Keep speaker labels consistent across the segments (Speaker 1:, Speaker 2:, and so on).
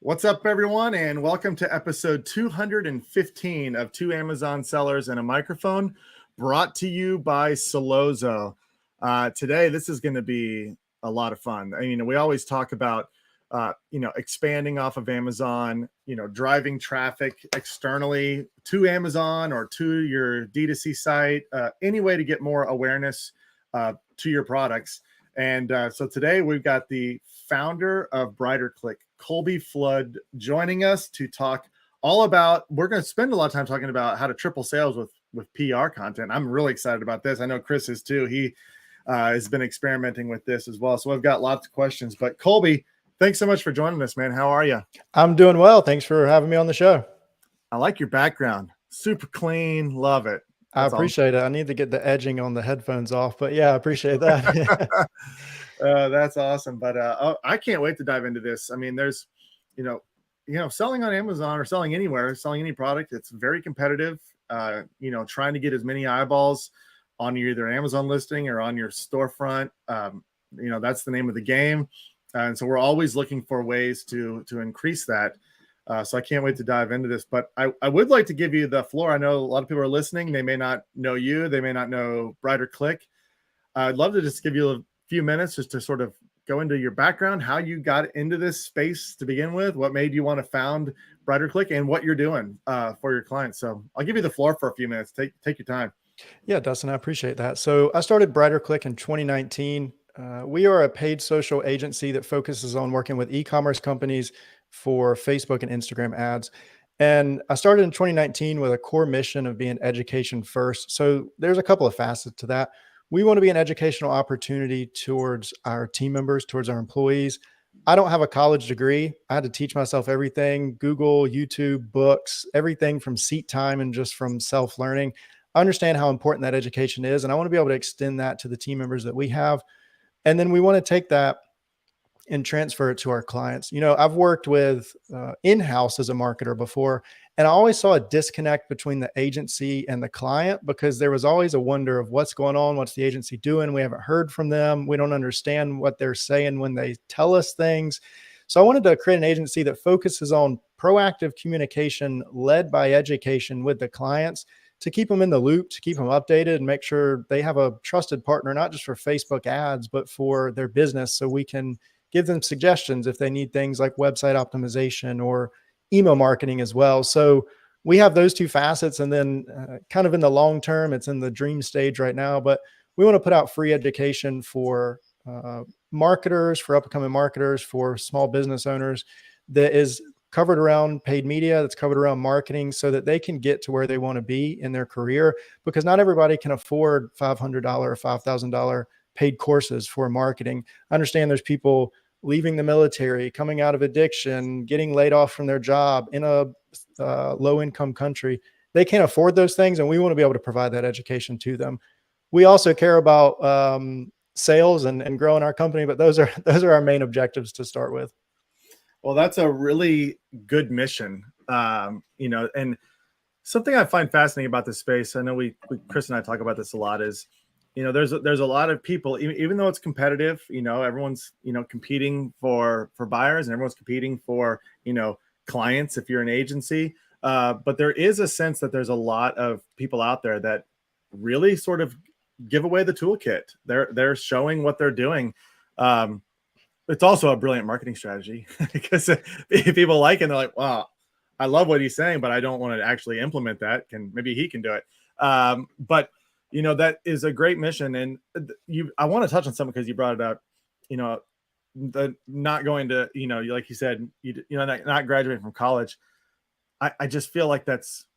Speaker 1: What's up, everyone, and welcome to episode 215 of Two Amazon Sellers and a Microphone, brought to you by Solozo. Today, this is going to be a lot of fun. I mean, we always talk about, expanding off of Amazon, driving traffic externally to Amazon or to your D2C site, any way to get more awareness to your products. And so today we've got the founder of BrighterClick, Colby Flood, joining us to talk all about, we're going to spend a lot of time talking about how to triple sales with PR content. I'm really excited about this. I know Chris is too. He has been experimenting with this as well. So I've got lots of questions, but Colby, thanks so much for joining us, man. How are you?
Speaker 2: I'm doing well. Thanks for having me on the show.
Speaker 1: I like your background. Super clean. Love it.
Speaker 2: I appreciate it. I need to get the edging on the headphones off, but yeah, I appreciate that.
Speaker 1: That's awesome. But I can't wait to dive into this. I mean, there's, selling on Amazon or selling anywhere, selling any product, it's very competitive. Trying to get as many eyeballs on your either Amazon listing or on your storefront. That's the name of the game. And so we're always looking for ways to increase that. So I can't wait to dive into this, but I would like to give you the floor. I know a lot of people are listening. They may not know you. They may not know BrighterClick. I'd love to just give you a few minutes just to sort of go into your background, how you got into this space to begin with, what made you want to found BrighterClick, and what you're doing for your clients. So I'll give you the floor for a few minutes. Take your time.
Speaker 2: Yeah, Dustin, I appreciate that. So I started BrighterClick in 2019. We are a paid social agency that focuses on working with e-commerce companies for Facebook and Instagram ads. And I started in 2019 with a core mission of being education first. So there's a couple of facets to that. We want to be an educational opportunity towards our team members, towards our employees. I don't have a college degree. I had to teach myself everything: Google, YouTube, books, everything from seat time and just from self-learning. I understand how important that education is, and I want to be able to extend that to the team members that we have. And then we want to take that and transfer it to our clients. I've worked with in-house as a marketer before, and I always saw a disconnect between the agency and the client because there was always a wonder of what's going on, what's the agency doing? We haven't heard from them. We don't understand what they're saying when they tell us things. So I wanted to create an agency that focuses on proactive communication led by education with the clients to keep them in the loop, to keep them updated and make sure they have a trusted partner, not just for Facebook ads, but for their business. So we can give them suggestions if they need things like website optimization or email marketing as well. So we have those two facets. And then kind of in the long term, it's in the dream stage right now, but we want to put out free education for marketers, for upcoming marketers, for small business owners that is covered around paid media, that's covered around marketing so that they can get to where they want to be in their career, because not everybody can afford $500 or $5,000 paid courses for marketing. I understand there's people leaving the military, coming out of addiction, getting laid off from their job in a low-income country. They can't afford those things, and we want to be able to provide that education to them. We also care about sales and growing our company, but those are our main objectives to start with.
Speaker 1: Well, that's a really good mission, and something I find fascinating about this space. I know Chris and I talk about this a lot. Is there's a lot of people, even though it's competitive, everyone's, competing for buyers and everyone's competing for, clients if you're an agency. But there is a sense that there's a lot of people out there that really sort of give away the toolkit. They're showing what they're doing. It's also a brilliant marketing strategy because if people like it, they're like, wow, I love what he's saying, but I don't want to actually implement that. Maybe he can do it. But that is a great mission. And I want to touch on something because you brought it up, the not going to, like you said, not graduating from college. I just feel like that's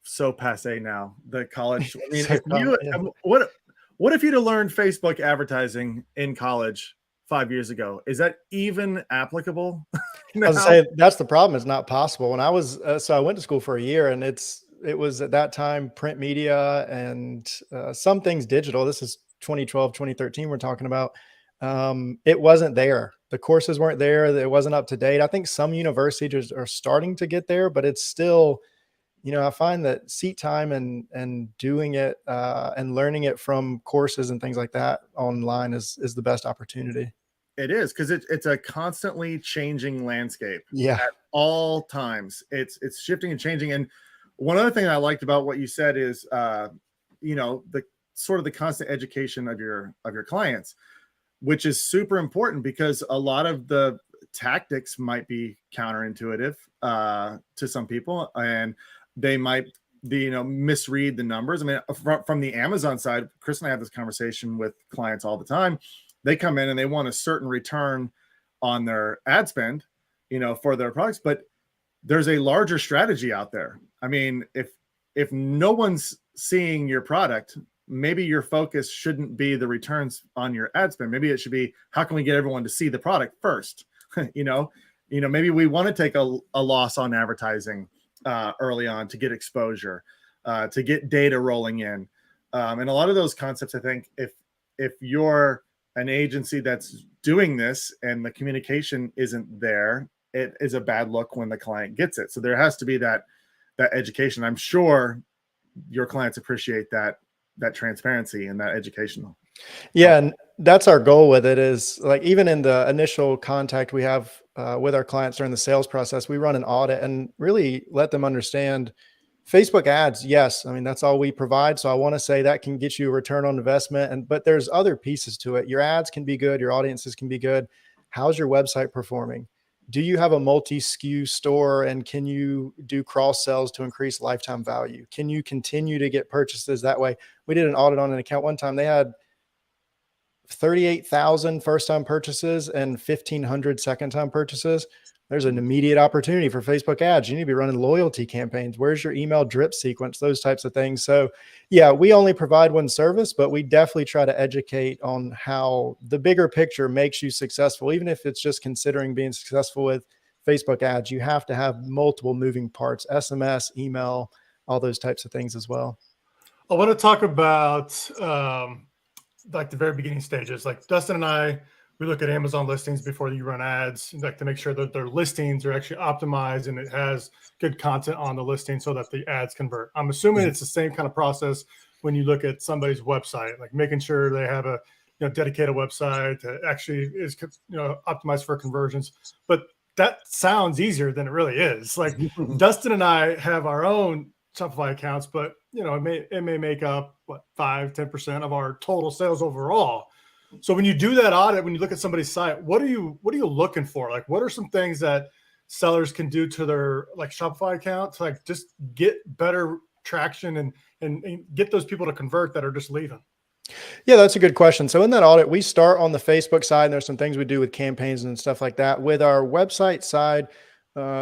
Speaker 1: so passe now, the college. I mean, what if you'd have learned Facebook advertising in college 5 years ago? Is that even applicable?
Speaker 2: I was say that's the problem. It's not possible. When I was, so I went to school for a year, and it was at that time print media and some things digital. This is 2012, 2013 we're talking about. It wasn't there. The courses weren't there. It wasn't up to date. I think some universities are starting to get there, but it's still, I find that seat time and doing it and learning it from courses and things like that online is the best opportunity.
Speaker 1: It is, because it's a constantly changing landscape
Speaker 2: Yeah.
Speaker 1: at all times. It's shifting and changing. And one other thing I liked about what you said is, the sort of the constant education of your clients, which is super important, because a lot of the tactics might be counterintuitive to some people, and they might misread the numbers. I mean, from the Amazon side, Chris and I have this conversation with clients all the time. They come in and they want a certain return on their ad spend, for their products, but there's a larger strategy out there. I mean, if no one's seeing your product, maybe your focus shouldn't be the returns on your ad spend. Maybe it should be, how can we get everyone to see the product first? Maybe we want to take a loss on advertising early on to get exposure, to get data rolling in. And a lot of those concepts, I think, if you're an agency that's doing this and the communication isn't there, it is a bad look when the client gets it. So there has to be that education. I'm sure your clients appreciate that transparency and that educational.
Speaker 2: Yeah, and that's our goal with it, is like, even in the initial contact we have with our clients during the sales process, we run an audit and really let them understand Facebook ads. Yes, I mean, that's all we provide. So I want to say that can get you a return on investment, but there's other pieces to it. Your ads can be good, your audiences can be good. How's your website performing? Do you have a multi-SKU store, and can you do cross sells to increase lifetime value? Can you continue to get purchases that way? We did an audit on an account one time. They had 38,000 first-time purchases and 1,500 second-time purchases. There's an immediate opportunity for Facebook ads. You need to be running loyalty campaigns. Where's your email drip sequence? Those types of things. So yeah, we only provide one service, but we definitely try to educate on how the bigger picture makes you successful. Even if it's just considering being successful with Facebook ads, you have to have multiple moving parts: SMS, email, all those types of things as well.
Speaker 3: I want to talk about like the very beginning stages. Like Dustin and I, we look at Amazon listings before you run ads, like to make sure that their listings are actually optimized and it has good content on the listing so that the ads convert. I'm assuming it's the same kind of process when you look at somebody's website, like making sure they have a dedicated website that actually is optimized for conversions. But that sounds easier than it really is. Like Dustin and I have our own Shopify accounts, but it may make up 5-10% of our total sales overall. So when you do that audit, when you look at somebody's site, what are you looking for? Like, what are some things that sellers can do to their Shopify account to just get better traction and get those people to convert that are just leaving?
Speaker 2: Yeah, that's a good question. So in that audit, we start on the Facebook side, and there's some things we do with campaigns and stuff like that. With our website side,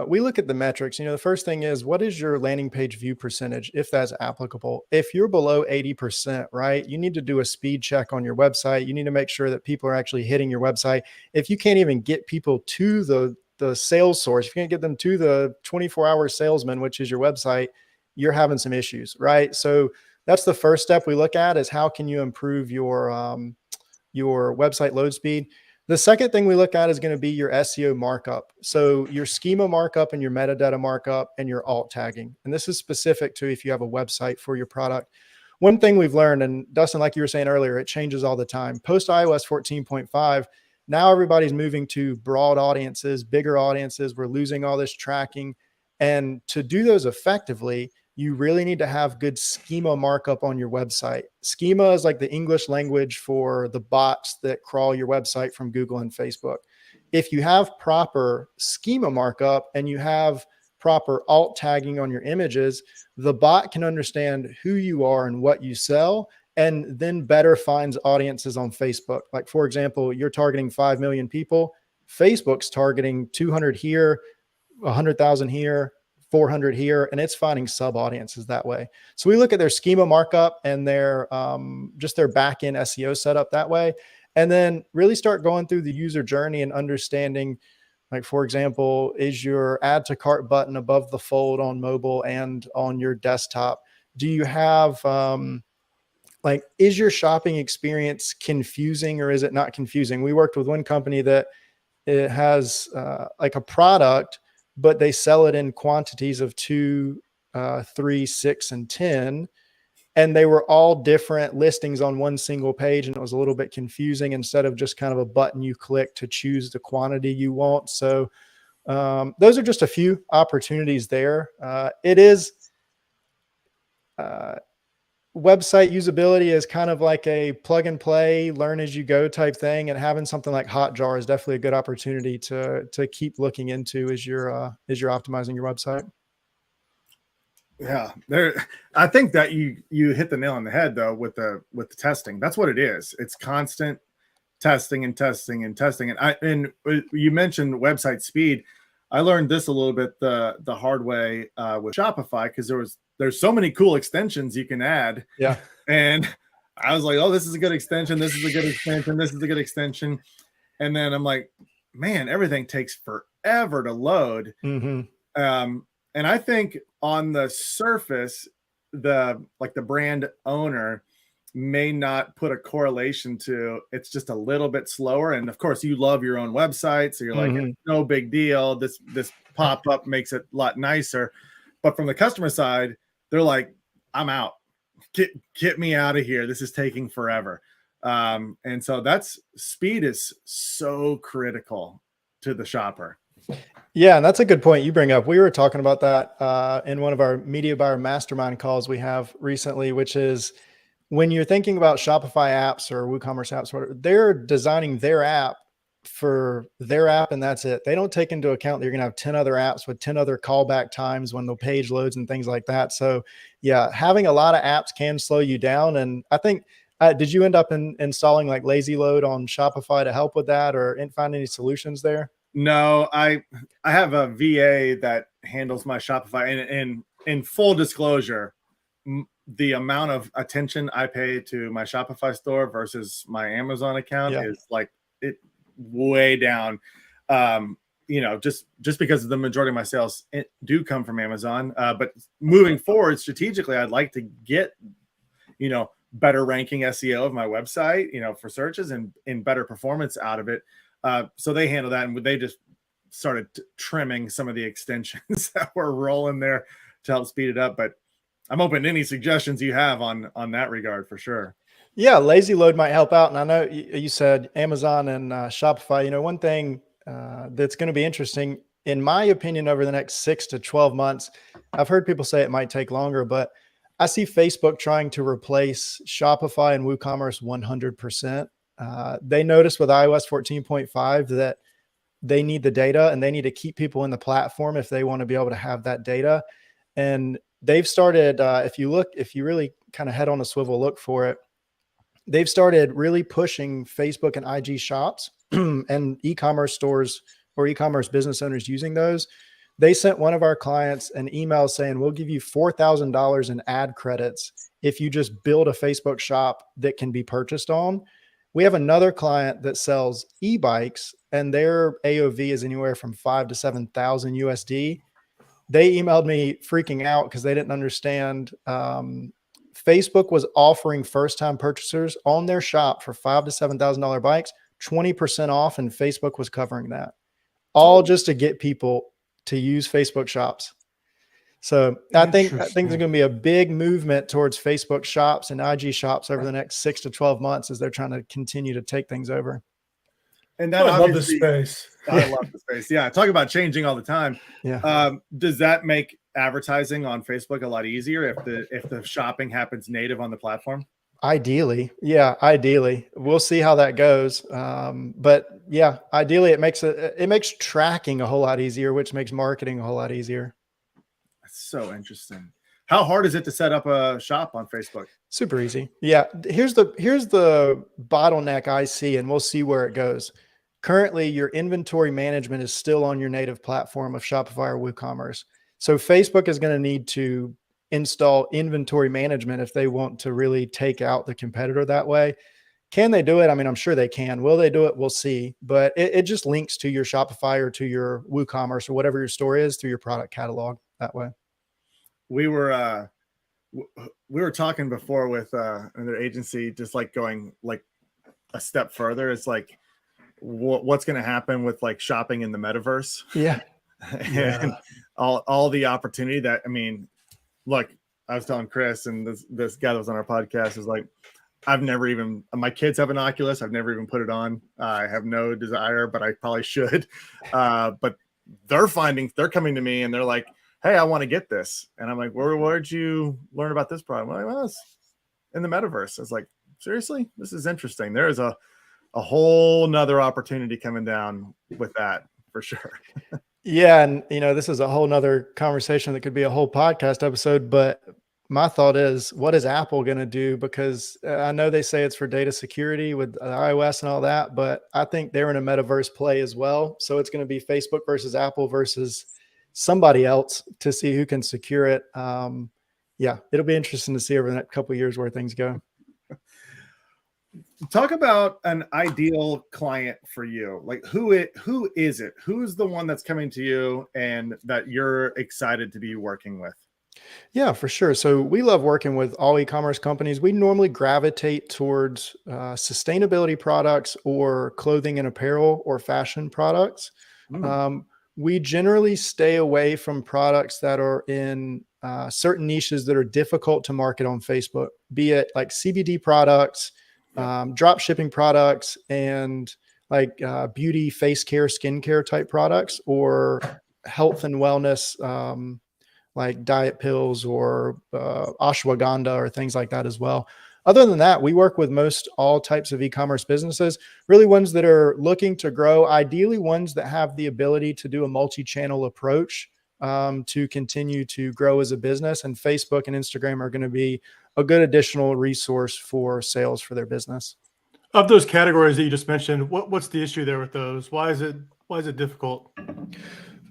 Speaker 2: we look at the metrics. The first thing is, what is your landing page view percentage, if that's applicable? If you're below 80%, right, you need to do a speed check on your website. You need to make sure that people are actually hitting your website. If you can't even get people to the sales source, if you can't get them to the 24-hour salesman, which is your website, you're having some issues, right? So that's the first step we look at, is how can you improve your website load speed. The second thing we look at is going to be your SEO markup. So your schema markup and your metadata markup and your alt tagging. And this is specific to if you have a website for your product. One thing we've learned, and Dustin, like you were saying earlier, it changes all the time. Post iOS 14.5, now everybody's moving to broad audiences, bigger audiences. We're losing all this tracking. And to do those effectively, you really need to have good schema markup on your website. Schema is like the English language for the bots that crawl your website from Google and Facebook. If you have proper schema markup and you have proper alt tagging on your images, the bot can understand who you are and what you sell, and then better finds audiences on Facebook. Like, for example, you're targeting 5 million people. Facebook's targeting 200 here, 100,000 here, 400 here, and it's finding sub audiences that way. So we look at their schema markup and their just their back end SEO setup that way, and then really start going through the user journey and understanding, like, for example, is your add to cart button above the fold on mobile and on your desktop? Do you have is your shopping experience confusing, or is it not confusing? We worked with one company that it has like a product, but they sell it in quantities of 2, 3, 6, and 10. and they were all different listings on one single page. And it was a little bit confusing instead of just kind of a button you click to choose the quantity you want. So those are just a few opportunities there. It is website usability is kind of like a plug and play, learn as you go type thing. And having something like Hotjar is definitely a good opportunity to keep looking into as you're optimizing your website.
Speaker 1: Yeah, I think that you hit the nail on the head though with the testing. That's what it is. It's constant testing and testing and testing. And you mentioned website speed. I learned this a little bit the hard way with Shopify, because there's so many cool extensions you can add.
Speaker 2: Yeah.
Speaker 1: And I was like, oh, this is a good extension. This is a good extension. This is a good extension. And then I'm like, man, everything takes forever to load.
Speaker 2: Mm-hmm.
Speaker 1: And I think on the surface, the brand owner may not put a correlation to it's just a little bit slower. And of course, you love your own website, so you're like, it's no big deal. This pop-up makes it a lot nicer. But from the customer side, they're like, I'm out. Get me out of here. This is taking forever. And so speed is so critical to the shopper.
Speaker 2: Yeah, and that's a good point you bring up. We were talking about that in one of our media buyer mastermind calls we have recently, which is when you're thinking about Shopify apps or WooCommerce apps, whatever, they're designing their app for their app, and that's it. They don't take into account that you're going to have 10 other apps with 10 other callback times when the page loads and things like that. So yeah, having a lot of apps can slow you down. And I think, did you end up installing like Lazy Load on Shopify to help with that, or find any solutions there?
Speaker 1: No, I have a VA that handles my Shopify, and in full disclosure, the amount of attention I pay to my Shopify store versus my Amazon account is like it way down. Just because the majority of my sales do come from Amazon. But moving forward, strategically, I'd like to get, better ranking SEO of my website, for searches and better performance out of it. So they handle that, and they just started trimming some of the extensions that were rolling there to help speed it up. But I'm open to any suggestions you have on that regard for sure.
Speaker 2: Yeah, Lazy Load might help out. And I know you said Amazon and Shopify. One thing that's going to be interesting, in my opinion, over the next 6 to 12 months, I've heard people say it might take longer, but I see Facebook trying to replace Shopify and WooCommerce 100%. They noticed with iOS 14.5 that they need the data, and they need to keep people in the platform if they want to be able to have that data. And they've started, if you really kind of head on a swivel, look for it, they've started really pushing Facebook and IG shops and e-commerce stores or e-commerce business owners using those. They sent one of our clients an email saying, we'll give you $4,000 in ad credits if you just build a Facebook shop that can be purchased on. We have another client that sells e-bikes, and their AOV is anywhere from 5,000 to 7,000 USD. They emailed me freaking out because they didn't understand. Facebook was offering first-time purchasers on their shop for $5,000 to $7,000 bikes, 20% off, and Facebook was covering that, all just to get people to use Facebook shops. So I think there's going to be a big movement towards Facebook shops and IG shops over the next 6 to 12 months as they're trying to continue to take things over.
Speaker 1: And that
Speaker 3: I love the space.
Speaker 1: I love the space. Yeah. Talk about changing all the time.
Speaker 2: Yeah.
Speaker 1: Does that make advertising on Facebook a lot easier if the shopping happens native on the platform?
Speaker 2: Ideally. Yeah. Ideally. We'll see how that goes. But yeah, ideally it makes tracking a whole lot easier, which makes marketing a whole lot easier.
Speaker 1: That's so interesting. How hard is it to set up a shop on Facebook? Super
Speaker 2: easy. Yeah. Here's the bottleneck I see, and we'll see where it goes. Currently, your inventory management is still on your native platform of Shopify or WooCommerce. So Facebook is going to need to install inventory management if they want to really take out the competitor that way. Can they do it? I mean, I'm sure they can. Will they do it? We'll see. But it just links to your Shopify or to your WooCommerce or whatever your store is through your product catalog that way.
Speaker 1: We were talking before with another agency, just like going like a step further. It's like, what's going to happen with like shopping in the metaverse?
Speaker 2: Yeah.
Speaker 1: And all the opportunity that, I mean, look, I was telling Chris and this guy that was on our podcast is like, I've never even, my kids have an Oculus. I've never even put it on. I have no desire, but I probably should. But they're coming to me and they're like, hey, I want to get this. And I'm like, where'd you learn about this product? I'm like, well, it's in the metaverse. I was like, seriously, this is interesting. There is a whole nother opportunity coming down with that for sure.
Speaker 2: Yeah. And, this is a whole nother conversation that could be a whole podcast episode, but my thought is, what is Apple going to do? Because I know they say it's for data security with iOS and all that, but I think they're in a metaverse play as well. So it's going to be Facebook versus Apple versus somebody else to see who can secure it. Yeah, it'll be interesting to see over the next couple of years where things go.
Speaker 1: Talk about an ideal client for you. Like who is it? Who's the one that's coming to you and that you're excited to be working with?
Speaker 2: Yeah, for sure. So we love working with all e-commerce companies. We normally gravitate towards sustainability products or clothing and apparel or fashion products. We generally stay away from products that are in certain niches that are difficult to market on Facebook, be it like CBD products, drop shipping products, and like beauty, face care, skincare type products, or health and wellness, like diet pills or ashwagandha or things like that as well. Other than that, we work with most all types of e-commerce businesses, really ones that are looking to grow, ideally ones that have the ability to do a multi-channel approach to continue to grow as a business. And Facebook and Instagram are going to be a good additional resource for sales for their business.
Speaker 3: Of those categories that you just mentioned, what's the issue there with those? Why is it difficult?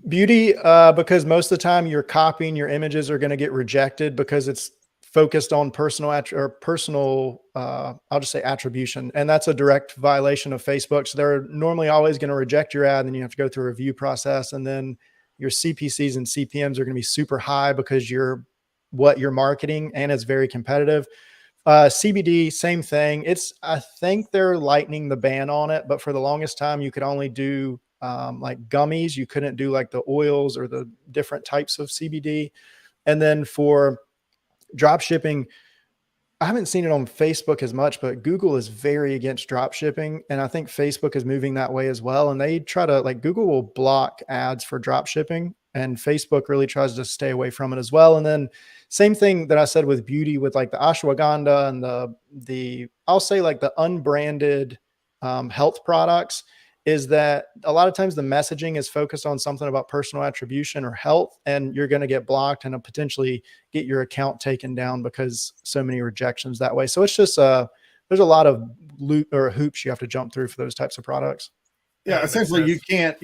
Speaker 2: Beauty, because most of the time your copying, your images are going to get rejected because it's focused on personal, I'll just say attribution. And that's a direct violation of Facebook. So they're normally always going to reject your ad, and then you have to go through a review process. And then your CPCs and CPMs are going to be super high because what you're marketing, and it's very competitive. CBD, same thing. I think they're lightening the ban on it, but for the longest time you could only do like gummies. You couldn't do like the oils or the different types of CBD. And then for drop shipping, I haven't seen it on Facebook as much, but Google is very against drop shipping. And I think Facebook is moving that way as well. And they try to, like, Google will block ads for drop shipping, and Facebook really tries to stay away from it as well. And then same thing that I said with beauty, with like the ashwagandha and the I'll say like the unbranded health products, is that a lot of times the messaging is focused on something about personal attribution or health, and you're going to get blocked and potentially get your account taken down because so many rejections that way. So it's just there's a lot of hoops you have to jump through for those types of products.
Speaker 1: Yeah, essentially you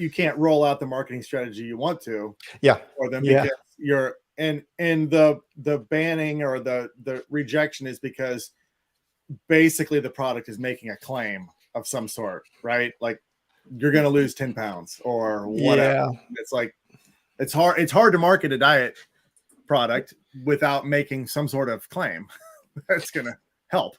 Speaker 1: can't roll out the marketing strategy you want to.
Speaker 2: Yeah.
Speaker 1: Or them because you're and the banning or the rejection is because basically the product is making a claim of some sort, right? Like, you're going to lose 10 pounds or whatever. Yeah. It's like, it's hard to market a diet product without making some sort of claim that's going to help.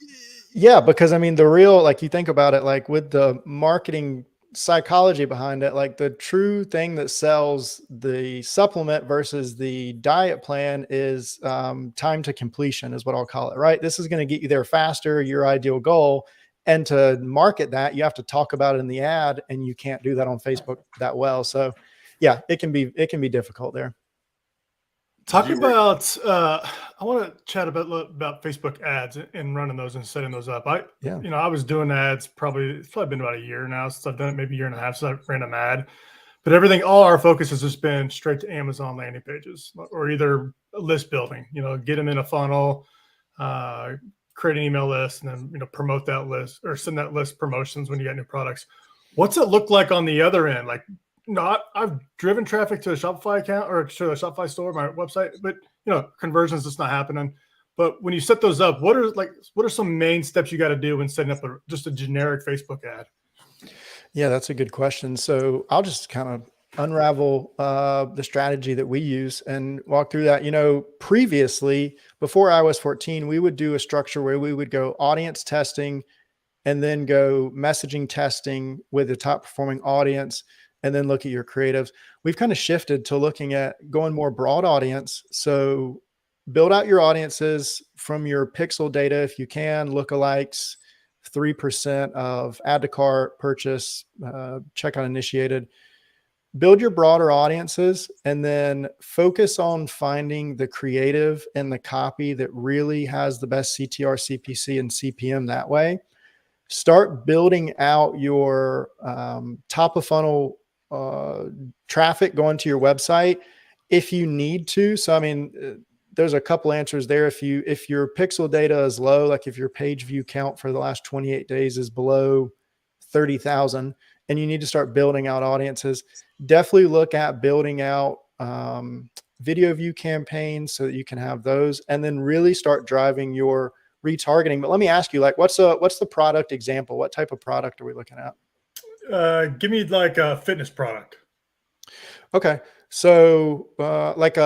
Speaker 2: Yeah. Because I mean, like you think about it, like with the marketing psychology behind it, like the true thing that sells the supplement versus the diet plan is time to completion is what I'll call it, right? This is going to get you there faster, your ideal goal. And to market that, you have to talk about it in the ad, and you can't do that on Facebook that well. So yeah, it can be difficult there.
Speaker 3: Talk about, I want to chat about Facebook ads and running those and setting those up. I was doing ads it's probably been about a year now since I've done it, maybe a year and a half since I ran an ad. But all our focus has just been straight to Amazon landing pages or either list building, get them in a funnel, create an email list, and then promote that list or send that list promotions when you get new products. What's it look like on the other end? Like, I've driven traffic to a Shopify account or to a Shopify store, my website, but conversions just not happening. But when you set those up, what are some main steps you got to do when setting up just a generic Facebook ad?
Speaker 2: Yeah, that's a good question. So I'll just kind of unravel the strategy that we use and walk through that. Previously, before iOS 14, we would do a structure where we would go audience testing and then go messaging testing with the top performing audience, and then look at your creatives. We've kind of shifted to looking at going more broad audience. So build out your audiences from your pixel data if you can, lookalikes, 3% of add to cart, purchase, checkout initiated. Build your broader audiences and then focus on finding the creative and the copy that really has the best CTR, CPC, and CPM that way. Start building out your top of funnel traffic going to your website if you need to. So, I mean, there's a couple answers there. If your pixel data is low, like if your page view count for the last 28 days is below 30,000 and you need to start building out audiences, definitely look at building out video view campaigns so that you can have those, and then really start driving your retargeting. But let me ask you, like, what's the product example? What type of product are we looking at?
Speaker 3: Give me like a fitness product.
Speaker 2: Okay. So like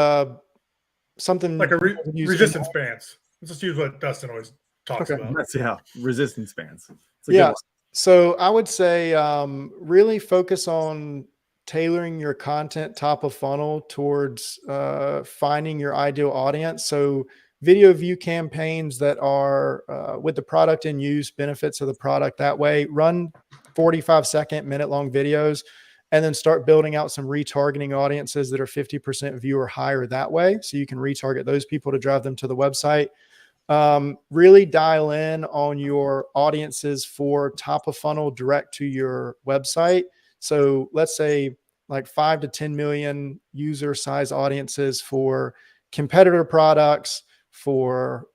Speaker 2: something
Speaker 3: like a resistance bands. Let's just use what Dustin always talks about.
Speaker 1: That's resistance bands.
Speaker 2: Yeah. So I would say really focus on tailoring your content top of funnel towards finding your ideal audience. So video view campaigns that are with the product in use, benefits of the product that way. Run 45-second, minute-long videos, and then start building out some retargeting audiences that are 50% view or higher that way. So you can retarget those people to drive them to the website. Really dial in on your audiences for top of funnel direct to your website. So let's say like 5 to 10 million user size audiences for competitor products, for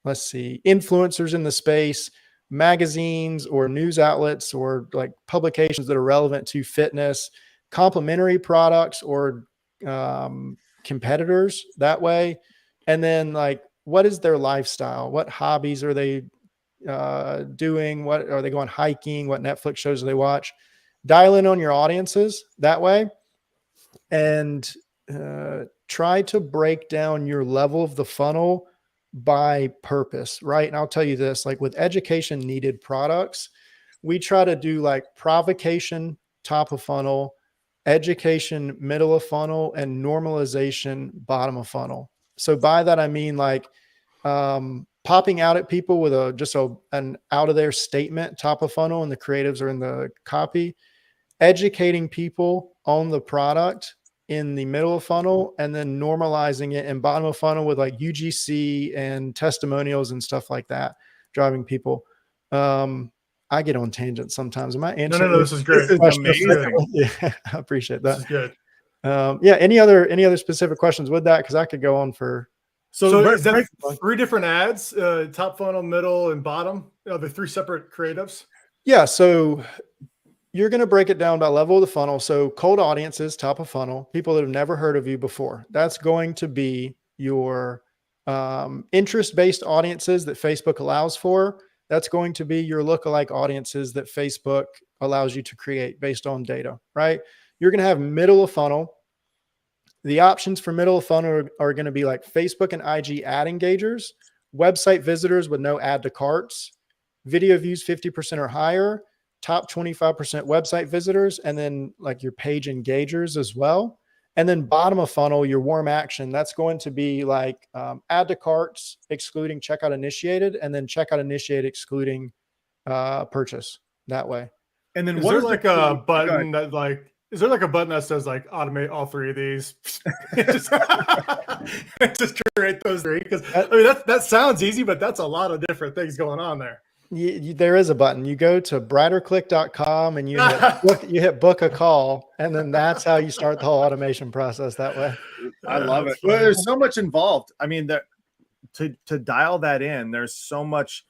Speaker 2: let's see, influencers in the space, magazines or news outlets or like publications that are relevant to fitness, complementary products or competitors that way. And then like, what is their lifestyle? What hobbies are they doing? What are they going hiking? What Netflix shows do they watch? Dial in on your audiences that way and try to break down your level of the funnel by purpose, right? And I'll tell you this, like with education needed products, we try to do like provocation, top of funnel, education, middle of funnel, and normalization, bottom of funnel. So by that, I mean like popping out at people with an out of their statement, top of funnel, and the creatives are in the copy, educating people on the product in the middle of funnel, and then normalizing it in bottom of funnel with like UGC and testimonials and stuff like that, driving people. I get on tangents sometimes. Am I answering?
Speaker 3: No, this is great.
Speaker 1: This is amazing.
Speaker 2: Yeah, I appreciate that.
Speaker 3: This is good.
Speaker 2: Yeah. Any other specific questions with that? Because I could go on for.
Speaker 3: So is that 3 different ads, top funnel, middle, and bottom? The 3 separate creatives?
Speaker 2: Yeah. So you're going to break it down by level of the funnel. So cold audiences, top of funnel, people that have never heard of you before. That's going to be your interest-based audiences that Facebook allows for. That's going to be your lookalike audiences that Facebook allows you to create based on data, right? You're going to have middle of funnel. The options for middle of funnel are going to be like Facebook and IG ad engagers, website visitors with no add to carts, video views 50% or higher, top 25% website visitors, and then like your page engagers as well. And then bottom of funnel, your warm action, that's going to be like add to carts, excluding checkout initiated, and then checkout initiated, excluding purchase that way.
Speaker 3: And then what is like a button that like, is there like a button that says like automate all 3 of these? just create those 3. Because I mean, that sounds easy, but that's a lot of different things going on there.
Speaker 2: There is a button. You go to brighterclick.com and you hit book a call, and then that's how you start the whole automation process that way.
Speaker 1: I love it. Well, there's so much involved. I mean, to dial that in, there's so much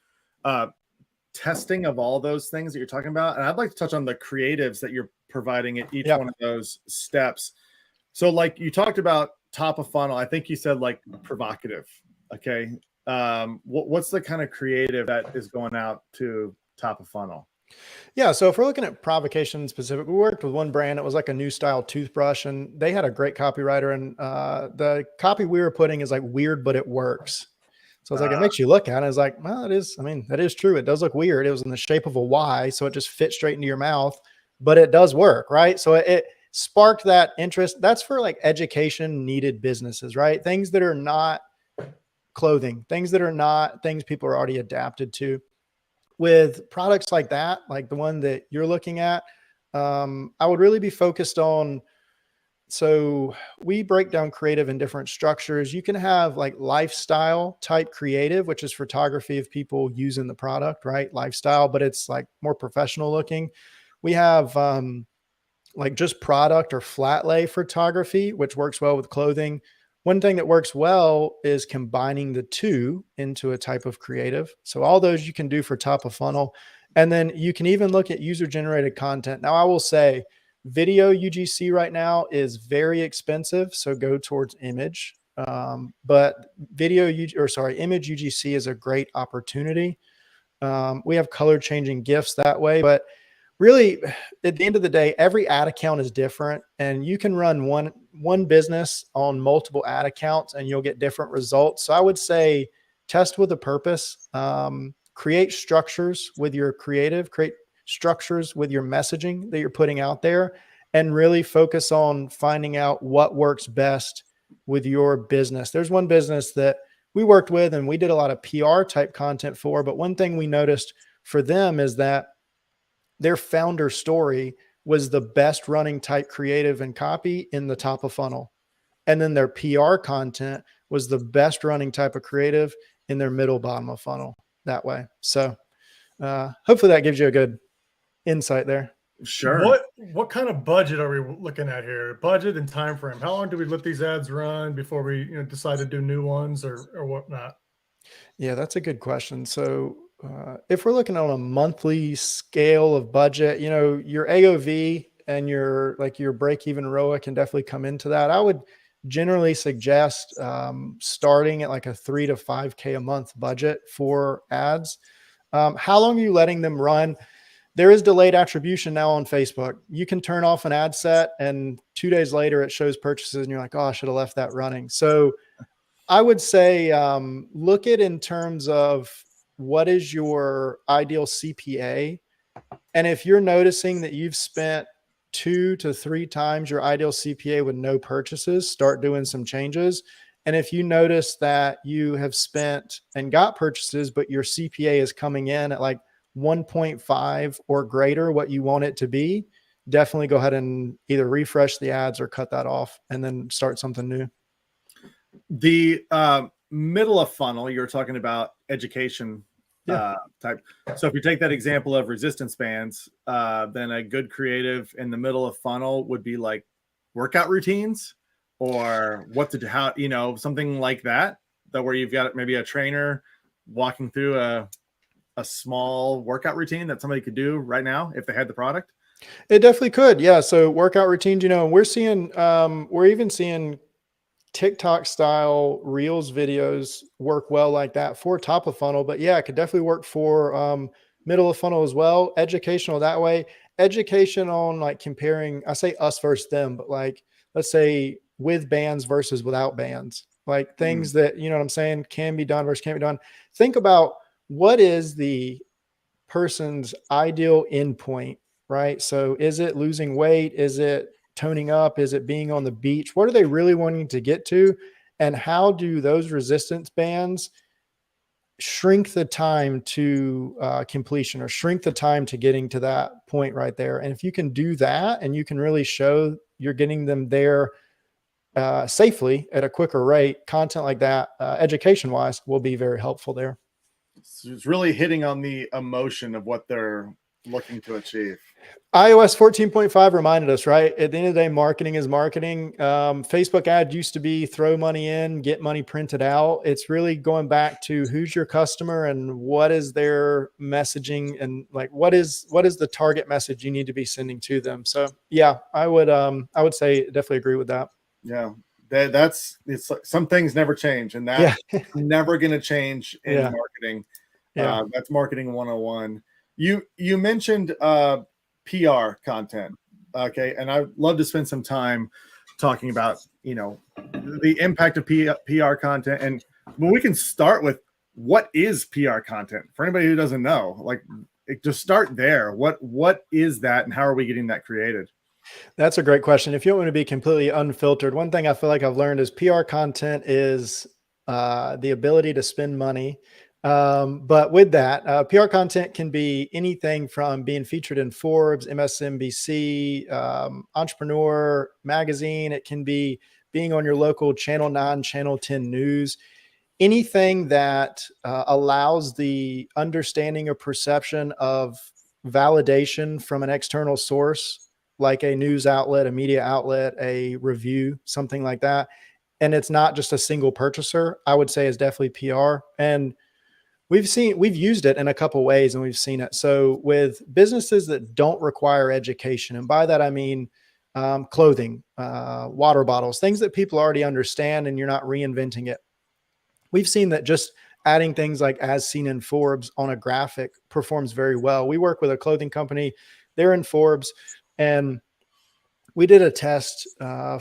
Speaker 1: testing of all those things that you're talking about. And I'd like to touch on the creatives that you're providing at each one of those steps. So like you talked about top of funnel, I think you said like provocative. Okay. What's the kind of creative that is going out to top of funnel?
Speaker 2: Yeah. So if we're looking at provocation specific, we worked with one brand that was like a new style toothbrush, and they had a great copywriter, and the copy we were putting is like weird, but it works. So it's like, it makes you look at it. It's like, well, it is. I mean, that is true. It does look weird. It was in the shape of a Y, so it just fits straight into your mouth, but it does work. Right. So sparked that interest. That's for like education needed businesses, right? Things that are not clothing, things that are not things people are already adapted to. With products like that, like the one that you're looking at, I would really be focused on. So we break down creative in different structures. You can have like lifestyle type creative, which is photography of people using the product, right? Lifestyle, but it's like more professional looking. We have like just product or flat lay photography, which works well with clothing. One thing that works well is combining the two into a type of creative. So all those you can do for top of funnel. And then you can even look at user generated content. Now I will say video UGC right now is very expensive. So go towards image. But image UGC is a great opportunity. We have color changing GIFs that way, but really at the end of the day, every ad account is different, and you can run one business on multiple ad accounts and you'll get different results. So I would say test with a purpose, create structures with your creative, create structures with your messaging that you're putting out there, and really focus on finding out what works best with your business. There's one business that we worked with and we did a lot of PR type content for, but one thing we noticed for them is that their founder story was the best running type creative and copy in the top of funnel. And then their PR content was the best running type of creative in their middle bottom of funnel that way. So hopefully that gives you a good insight there.
Speaker 1: Sure.
Speaker 3: What kind of budget are we looking at here? Budget and time frame. How long do we let these ads run before we decide to do new ones or whatnot?
Speaker 2: Yeah, that's a good question. So if we're looking on a monthly scale of budget, your AOV and your break-even ROA can definitely come into that. I would generally suggest starting at like a 3 to 5K a month budget for ads. How long are you letting them run? There is delayed attribution now on Facebook. You can turn off an ad set and 2 days later it shows purchases and you're like, oh, I should have left that running. So I would say look at in terms of what is your ideal CPA. And if you're noticing that you've spent 2 to 3 times your ideal CPA with no purchases, start doing some changes. And if you notice that you have spent and got purchases, but your CPA is coming in at like 1.5 or greater, what you want it to be, definitely go ahead and either refresh the ads or cut that off and then start something new.
Speaker 1: The middle of funnel, you're talking about education type. So if you take that example of resistance bands, then a good creative in the middle of funnel would be like workout routines or something like that where you've got maybe a trainer walking through a small workout routine that somebody could do right now if they had the product.
Speaker 2: It definitely could. Yeah. So workout routines, we're even seeing TikTok style reels videos work well like that for top of funnel, but yeah, it could definitely work for middle of funnel as well. Educational that way. Education on like comparing, I say us versus them, but like, let's say with bands versus without bands, like things that, you know what I'm saying, can be done versus can't be done. Think about what is the person's ideal endpoint, right? So is it losing weight? Is it toning up? Is it being on the beach? What are they really wanting to get to? And how do those resistance bands shrink the time to completion or shrink the time to getting to that point right there? And if you can do that and you can really show you're getting them there safely at a quicker rate, content like that, education wise, will be very helpful there.
Speaker 1: So it's really hitting on the emotion of what they're looking to achieve.
Speaker 2: iOS 14.5 reminded us, right? At the end of the day, marketing is marketing. Facebook ad used to be throw money in, get money printed out. It's really going back to who's your customer and what is their messaging and like what is the target message you need to be sending to them. So yeah, I would say definitely agree with that.
Speaker 1: Yeah. It's like some things never change, and that's never going to change in marketing. That's marketing 101. You mentioned PR content. Okay. And I'd love to spend some time talking about, the impact of PR content. And we can start with what is PR content for anybody who doesn't know, like just start there. What is that and how are we getting that created?
Speaker 2: That's a great question. If you want me to be completely unfiltered, one thing I feel like I've learned is PR content is the ability to spend money. But with that, PR content can be anything from being featured in Forbes, MSNBC, Entrepreneur Magazine. It can be being on your local Channel 9, Channel 10 news. Anything that allows the understanding or perception of validation from an external source, like a news outlet, a media outlet, a review, something like that. And it's not just a single purchaser, I would say is definitely PR. And we've used it in a couple ways and we've seen it. So with businesses that don't require education, and by that I mean clothing, water bottles, things that people already understand and you're not reinventing it. We've seen that just adding things like as seen in Forbes on a graphic performs very well. We work with a clothing company, they're in Forbes, and we did a test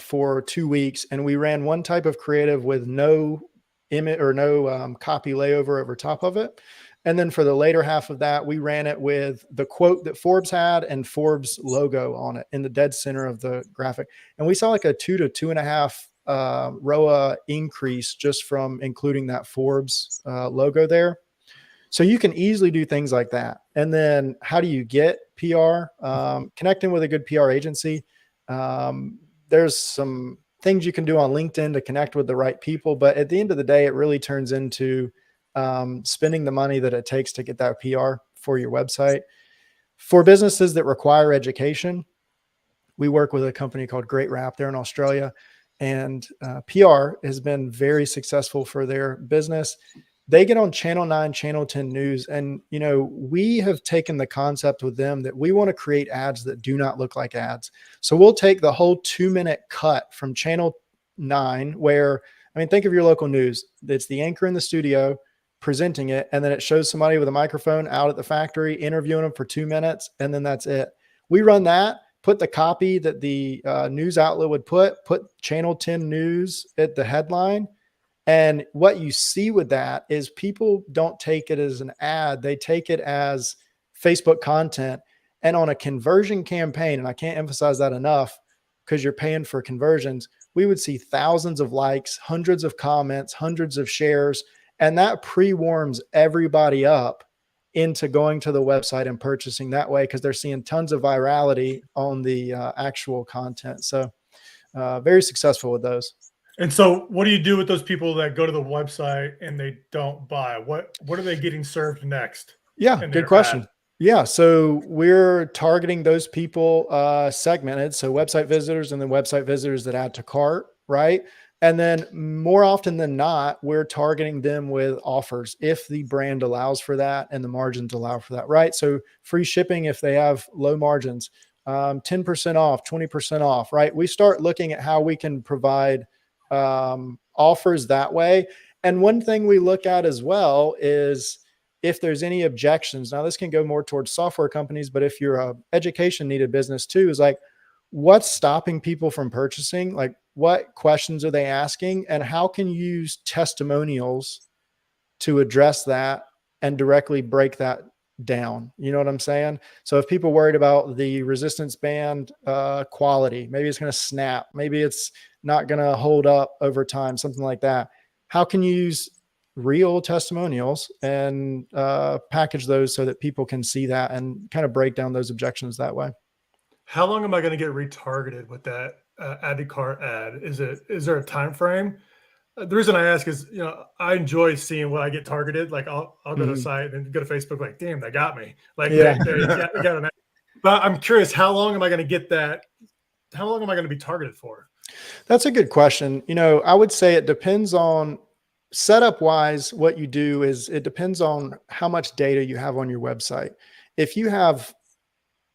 Speaker 2: for 2 weeks, and we ran one type of creative with no image or no copy layover over top of it. And then for the later half of that, we ran it with the quote that Forbes had and Forbes logo on it in the dead center of the graphic. And we saw like a 2 to 2.5 ROA increase just from including that Forbes logo there. So you can easily do things like that. And then how do you get PR? Connecting with a good PR agency. There's some things you can do on LinkedIn to connect with the right people. But at the end of the day, it really turns into spending the money that it takes to get that PR for your website. For businesses that require education, we work with a company called Great Wrap. They're in Australia. And PR has been very successful for their business. They get on Channel 9, Channel 10 news. And, you know, we have taken the concept with them that we want to create ads that do not look like ads. So we'll take the whole 2-minute cut from Channel 9 where, I mean, think of your local news. It's the anchor in the studio presenting it. And then it shows somebody with a microphone out at the factory, interviewing them for 2 minutes. And then that's it. We run that. Put the copy that the news outlet would put Channel 10 news at the headline. And what you see with that is people don't take it as an ad. They take it as Facebook content. And on a conversion campaign, and I can't emphasize that enough because you're paying for conversions, we would see thousands of likes, hundreds of comments, hundreds of shares. And that pre-warms everybody up into going to the website and purchasing that way because they're seeing tons of virality on the actual content. So very successful with those.
Speaker 3: And so what do you do with those people that go to the website and they don't buy? What are they getting served next?
Speaker 2: Yeah, good question. Ad? Yeah, so we're targeting those people segmented. So website visitors and then website visitors that add to cart, right? And then more often than not, we're targeting them with offers if the brand allows for that and the margins allow for that, right? So free shipping if they have low margins, 10% off, 20% off, right? We start looking at how we can provide offers that way. And one thing we look at as well is if there's any objections. Now, this can go more towards software companies, but if you're a education needed business too, is like, what's stopping people from purchasing? Like, what questions are they asking? And how can you use testimonials to address that and directly break that down? You know what I'm saying? So if people are worried about the resistance band quality, maybe it's going to snap, maybe it's not going to hold up over time, something like that. How can you use real testimonials and package those so that people can see that and kind of break down those objections that way?
Speaker 3: How long am I going to get retargeted with that add to cart ad? Is there a time frame? The reason I ask is, you know, I enjoy seeing when I get targeted. Like I'll go to a site and go to Facebook, like, damn, they got me. Like,
Speaker 2: yeah.
Speaker 3: they got an ad. But I'm curious, how long am I going to get that? How long am I going to be targeted for?
Speaker 2: That's a good question. You know, I would say it depends on setup wise. What you do is it depends on how much data you have on your website. If you have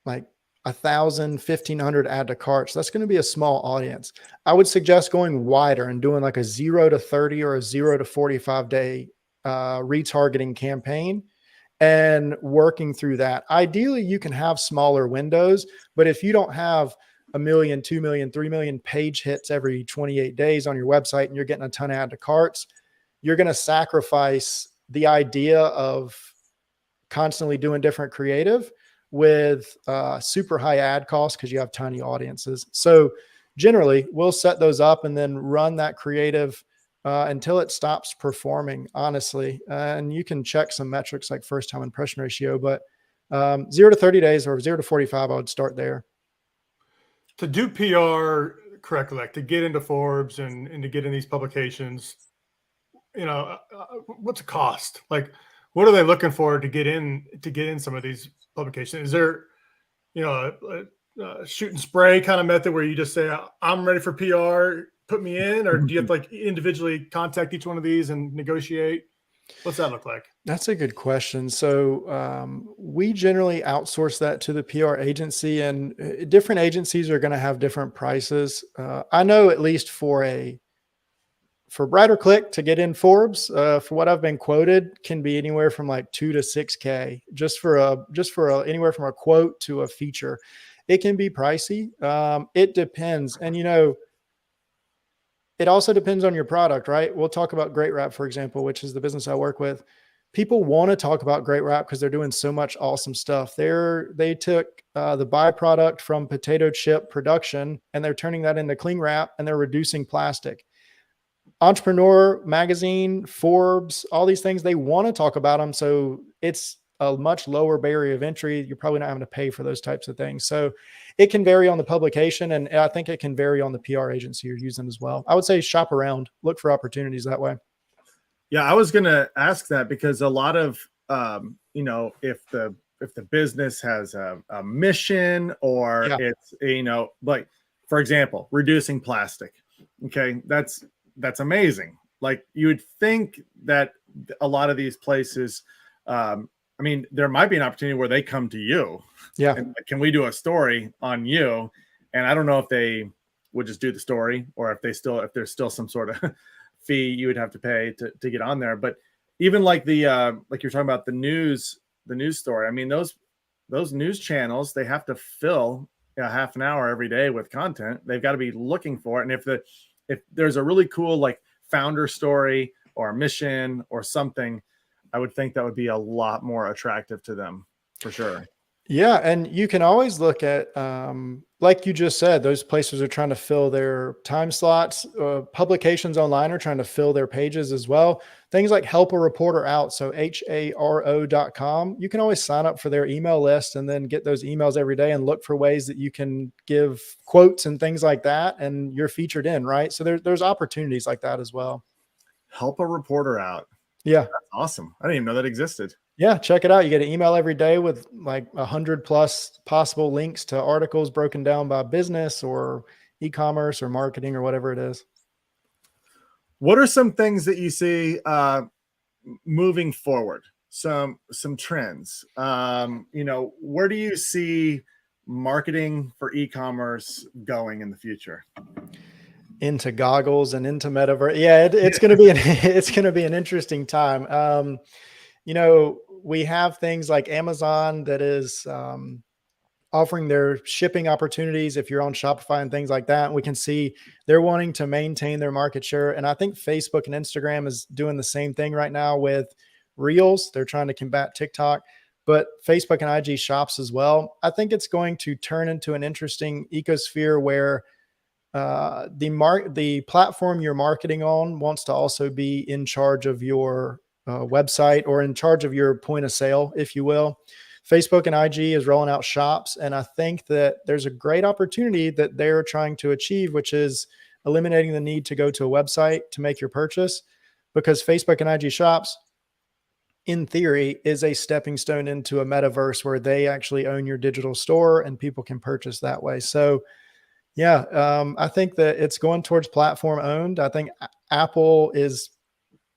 Speaker 2: like 1,000, 1,500 add to carts, that's going to be a small audience. I would suggest going wider and doing like a 0 to 30 or a 0 to 45 day retargeting campaign and working through that. Ideally, you can have smaller windows, but if you don't have 1 million, 2 million, 3 million page hits every 28 days on your website and you're getting a ton of add to carts, you're going to sacrifice the idea of constantly doing different creative with super high ad costs because you have tiny audiences. So generally, we'll set those up and then run that creative until it stops performing, honestly. And you can check some metrics like first time impression ratio, but 0 to 30 days or 0 to 45, I would start there.
Speaker 3: To do PR correctly, like to get into Forbes and to get in these publications, what's the cost? Like, what are they looking for to get in some of these publications? Is there, a shoot and spray kind of method where you just say, I'm ready for PR, put me in, or do you have to like individually contact each one of these and negotiate? What's that look like?
Speaker 2: That's a good question. So we generally outsource that to the PR agency, and different agencies are going to have different prices. I know at least for Brighter Click to get in Forbes, for what I've been quoted, can be anywhere from like 2 to 6K just for anywhere from a quote to a feature. It can be pricey. It depends, and it also depends on your product, right? We'll talk about Great Wrap, for example, which is the business I work with. People want to talk about Great Wrap because they're doing so much awesome stuff. They took the byproduct from potato chip production and they're turning that into cling wrap, and they're reducing plastic. Entrepreneur Magazine, Forbes, all these things, they want to talk about them. So it's a much lower barrier of entry. You're probably not having to pay for those types of things. So it can vary on the publication, and I think it can vary on the PR agency you're using as well. I would say shop around, look for opportunities that way.
Speaker 1: Yeah, I was going to ask that because a lot of, if the business has a mission or it's, like, for example, reducing plastic. Okay. That's amazing. Like, you would think that a lot of these places, there might be an opportunity where they come to you.
Speaker 2: Yeah.
Speaker 1: And, can we do a story on you? And I don't know if they would just do the story or if there's still some sort of fee you would have to pay to get on there. But even like like you're talking about the news story. I mean, those news channels, they have to fill a half an hour every day with content. They've got to be looking for it. And if there's a really cool like founder story or a mission or something, I would think that would be a lot more attractive to them for sure.
Speaker 2: Yeah. And you can always look at, like you just said, those places are trying to fill their time slots. Publications online are trying to fill their pages as well. Things like Help a Reporter Out. So HARO.com, you can always sign up for their email list and then get those emails every day and look for ways that you can give quotes and things like that. And you're featured in, right? So there's opportunities like that as well.
Speaker 1: Help a Reporter Out.
Speaker 2: Yeah.
Speaker 1: That's awesome. I didn't even know that existed.
Speaker 2: Yeah, check it out. You get an email every day with like 100+ possible links to articles broken down by business or e-commerce or marketing or whatever it is.
Speaker 1: What are some things that you see moving forward? Some trends. Where do you see marketing for e-commerce going in the future?
Speaker 2: Into goggles and into metaverse. Yeah, it's going to be an interesting time. We have things like Amazon that is offering their shipping opportunities if you're on Shopify and things like that. We can see they're wanting to maintain their market share. And I think Facebook and Instagram is doing the same thing right now with Reels. They're trying to combat TikTok, but Facebook and IG shops as well. I think it's going to turn into an interesting ecosphere where the platform you're marketing on wants to also be in charge of your website or in charge of your point of sale, if you will. Facebook and IG is rolling out shops. And I think that there's a great opportunity that they're trying to achieve, which is eliminating the need to go to a website to make your purchase, because Facebook and IG shops, in theory, is a stepping stone into a metaverse where they actually own your digital store and people can purchase that way. So yeah, I think that it's going towards platform owned. I think Apple is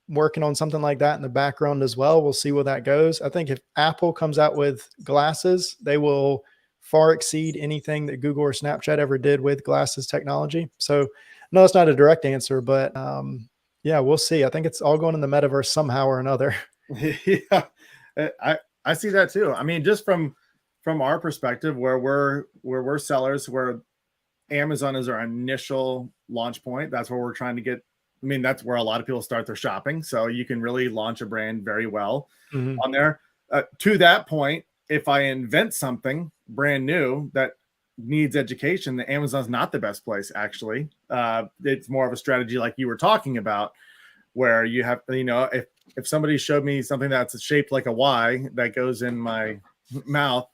Speaker 2: working on something like that in the background as well. We'll see where that goes. I think if Apple comes out with glasses, they will far exceed anything that Google or Snapchat ever did with glasses technology. So no, it's not a direct answer, but yeah, we'll see. I think it's all going in the metaverse somehow or another.
Speaker 1: Yeah, I see that too. I mean, just from our perspective, where we're sellers, where Amazon is our initial launch point. That's where we're trying to get. I mean, that's where a lot of people start their shopping. So you can really launch a brand very well on there. To that point, if I invent something brand new that needs education, the Amazon's not the best place. Actually, it's more of a strategy like you were talking about, where you have, if somebody showed me something that's shaped like a Y that goes in my mouth,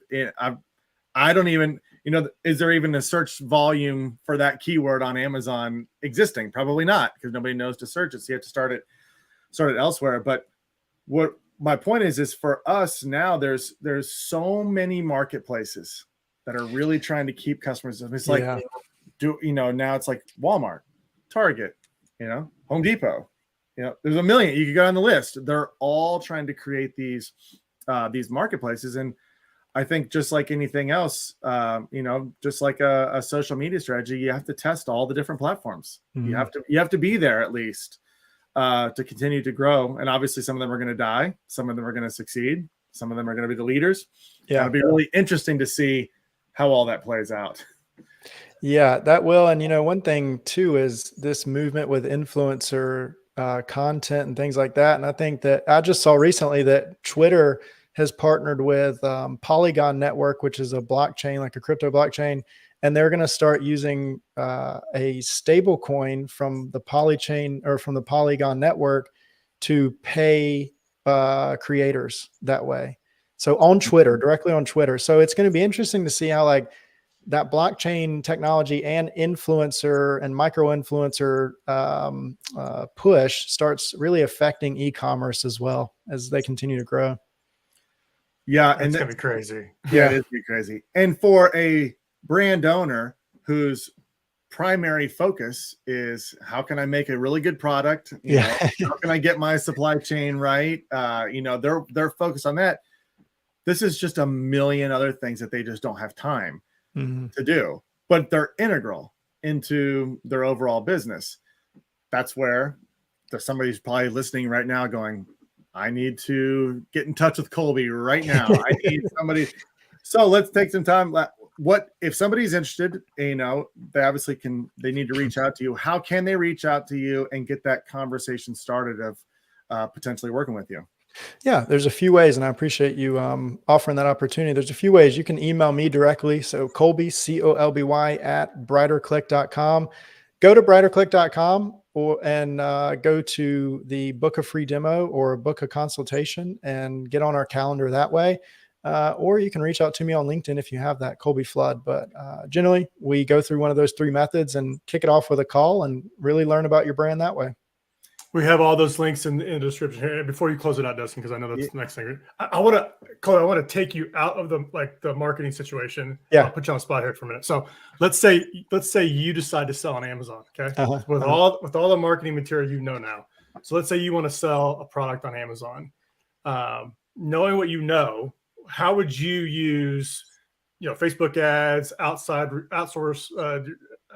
Speaker 1: I don't even, is there even a search volume for that keyword on Amazon existing? Probably not, because nobody knows to search it. So you have to start it elsewhere. But what my point is for us now, there's so many marketplaces that are really trying to keep customers. It's like, now it's like Walmart, Target, Home Depot, there's a million. You could go on the list. They're all trying to create these marketplaces. And I think just like anything else, just like a social media strategy, you have to test all the different platforms. Mm-hmm. You have to be there at least to continue to grow. And obviously some of them are going to die. Some of them are going to succeed. Some of them are going to be the leaders. Yeah. It'll be really interesting to see how all that plays out.
Speaker 2: Yeah, that will. And, one thing too, is this movement with influencer content and things like that. And I think that I just saw recently that Twitter has partnered with Polygon Network, which is a blockchain, like a crypto blockchain. And they're going to start using a stable coin from the Polychain or from the Polygon Network to pay creators that way. So on Twitter, directly on Twitter. So it's going to be interesting to see how that blockchain technology and influencer and micro influencer push starts really affecting e-commerce as well as they continue to grow.
Speaker 1: Yeah.
Speaker 3: It's going to be crazy.
Speaker 1: Yeah, it is be crazy. And for a brand owner whose primary focus is how can I make a really good product? How can I get my supply chain right? They're focused on that. This is just a million other things that they just don't have time to do, but they're integral into their overall business. That's where there's somebody's probably listening right now going, I need to get in touch with Colby right now. I need somebody. So let's take some time. What if somebody's interested, they obviously they need to reach out to you. How can they reach out to you and get that conversation started of potentially working with you?
Speaker 2: Yeah, there's a few ways, and I appreciate you offering that opportunity. There's a few ways. You can email me directly. So Colby, COLBY @brighterclick.com. Go to brighterclick.com and go to the book a free demo or book a consultation and get on our calendar that way. Or you can reach out to me on LinkedIn if you have that, Colby Flood. But generally, we go through one of those three methods and kick it off with a call and really learn about your brand that way.
Speaker 3: We have all those links in the description here. Before you close it out, Dustin, because I know that's the next thing. I want to take you out of the marketing situation.
Speaker 2: Yeah.
Speaker 3: I'll put you on the spot here for a minute. So let's say you decide to sell on Amazon. Okay. With all the marketing material now. So let's say you want to sell a product on Amazon. Knowing what how would you use, Facebook ads, outsource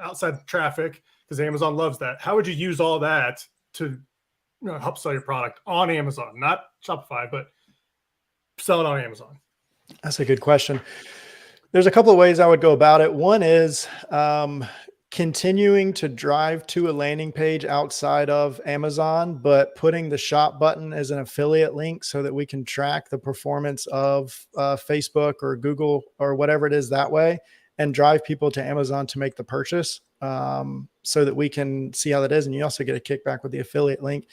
Speaker 3: outside traffic, because Amazon loves that. How would you use all that to help sell your product on Amazon, not Shopify, but sell it on Amazon?
Speaker 2: That's a good question. There's a couple of ways I would go about it. One is continuing to drive to a landing page outside of Amazon, but putting the shop button as an affiliate link so that we can track the performance of Facebook or Google or whatever it is that way, and drive people to Amazon to make the purchase so that we can see how that is. And you also get a kickback with the affiliate link.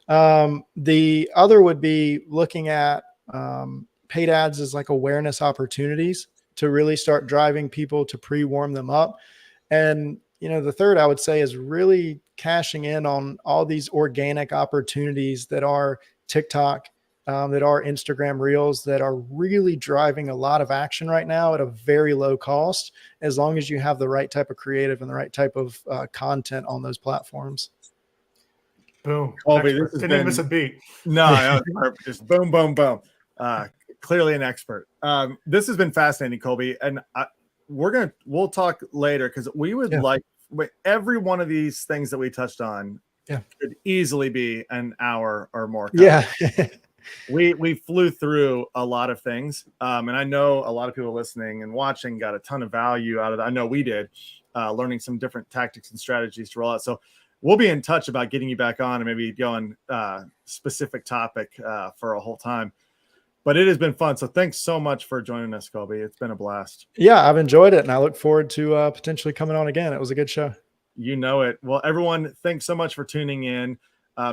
Speaker 2: The other would be looking at paid ads as like awareness opportunities to really start driving people to pre-warm them up. And, the third I would say is really cashing in on all these organic opportunities that are TikTok, that are Instagram Reels, that are really driving a lot of action right now at a very low cost, as long as you have the right type of creative and the right type of content on those platforms.
Speaker 3: Boom.
Speaker 1: Colby,
Speaker 3: didn't even miss a beat.
Speaker 1: No, just boom, boom, boom. Clearly an expert. This has been fascinating, Colby, and we'll talk later, because we would like every one of these things that we touched on could easily be an hour or more.
Speaker 2: Yeah.
Speaker 1: We flew through a lot of things, and I know a lot of people listening and watching got a ton of value out of that. I know we did, learning some different tactics and strategies to roll out. So we'll be in touch about getting you back on and maybe going specific topic for a whole time. But it has been fun. So thanks so much for joining us, Colby. It's been a blast.
Speaker 2: Yeah, I've enjoyed it, and I look forward to potentially coming on again. It was a good show.
Speaker 1: You know it. Well, everyone, thanks so much for tuning in.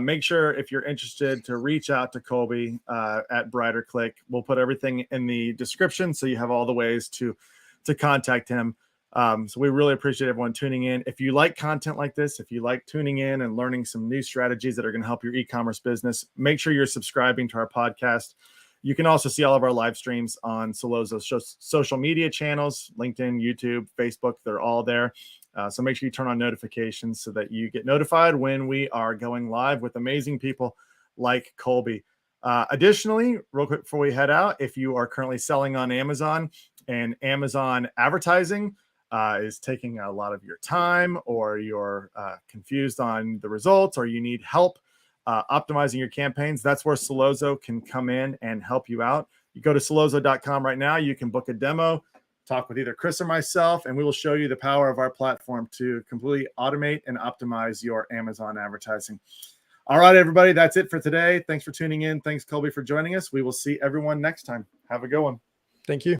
Speaker 1: Make sure if you're interested to reach out to Colby at Brighter Click. We'll put everything in the description so you have all the ways to contact him. So we really appreciate everyone tuning in. If you like content like this, if you like tuning in and learning some new strategies that are going to help your e-commerce business, make sure you're subscribing to our podcast. You can also see all of our live streams on Solozo's social media channels, LinkedIn, YouTube, Facebook. They're all there. So make sure you turn on notifications so that you get notified when we are going live with amazing people like Colby. Additionally, real quick before we head out, if you are currently selling on Amazon and Amazon advertising is taking a lot of your time, or you're confused on the results, or you need help optimizing your campaigns, that's where Solozo can come in and help you out. You go to solozo.com right now. You can book a demo, talk with either Chris or myself, and we will show you the power of our platform to completely automate and optimize your Amazon advertising. All right, everybody, that's it for today. Thanks for tuning in. Thanks, Colby, for joining us. We will see everyone next time. Have a good one.
Speaker 2: Thank you.